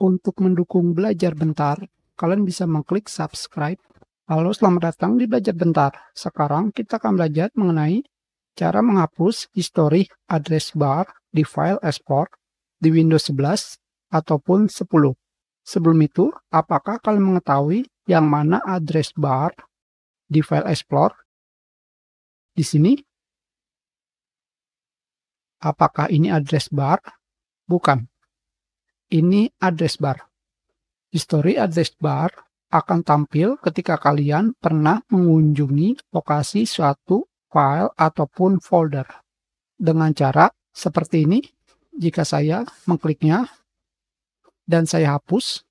Untuk mendukung Belajar Bentar, kalian bisa mengklik subscribe. Halo, selamat datang di Belajar Bentar. Sekarang kita akan belajar mengenai cara menghapus history address bar di file export di Windows 11 ataupun 10. Sebelum itu, apakah kalian mengetahui yang mana address bar di file export? Di sini, apakah ini address bar? Bukan. Ini address bar. History address bar akan tampil ketika kalian pernah mengunjungi lokasi suatu file ataupun folder. Dengan cara seperti ini, jika saya mengkliknya dan saya hapus,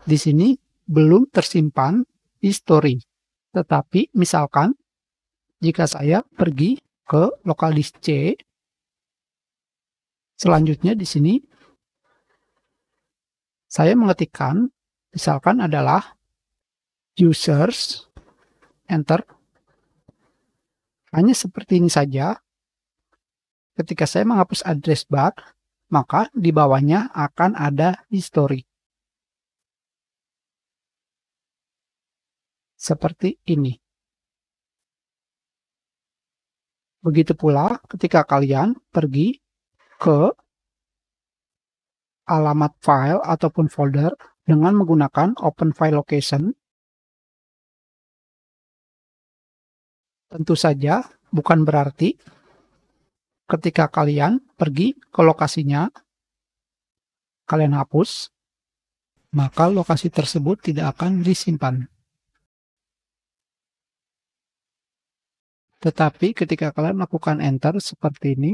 di sini belum tersimpan history. Tetapi misalkan jika saya pergi ke lokaldisk C, selanjutnya di sini saya mengetikkan, misalkan adalah users, enter. Hanya seperti ini saja. Ketika saya menghapus address bar, maka di bawahnya akan ada history. Seperti ini. Begitu pula ketika kalian pergi ke alamat file ataupun folder dengan menggunakan Open File Location. Tentu saja bukan berarti ketika kalian pergi ke lokasinya, kalian hapus, maka lokasi tersebut tidak akan disimpan. Tetapi ketika kalian melakukan enter seperti ini,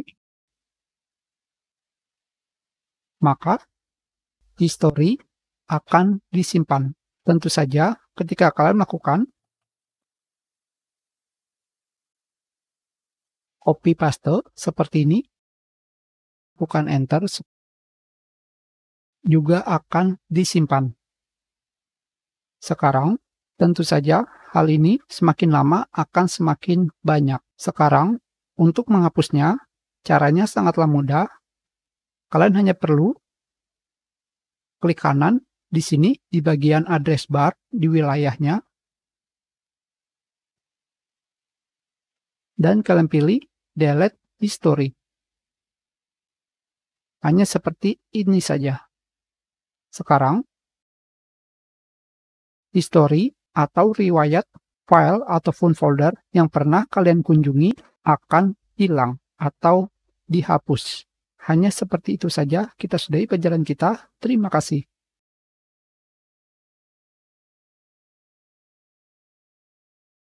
maka history akan disimpan. Tentu saja ketika kalian melakukan copy paste seperti ini, bukan enter, juga akan disimpan. Sekarang, tentu saja hal ini semakin lama akan semakin banyak. Sekarang, untuk menghapusnya, caranya sangatlah mudah. Kalian hanya perlu klik kanan di sini di bagian address bar di wilayahnya. Dan kalian pilih delete history. Hanya seperti ini saja. Sekarang, history atau riwayat file ataupun folder yang pernah kalian kunjungi akan hilang atau dihapus. Hanya seperti itu saja kita sudahi pelajaran kita. Terima kasih.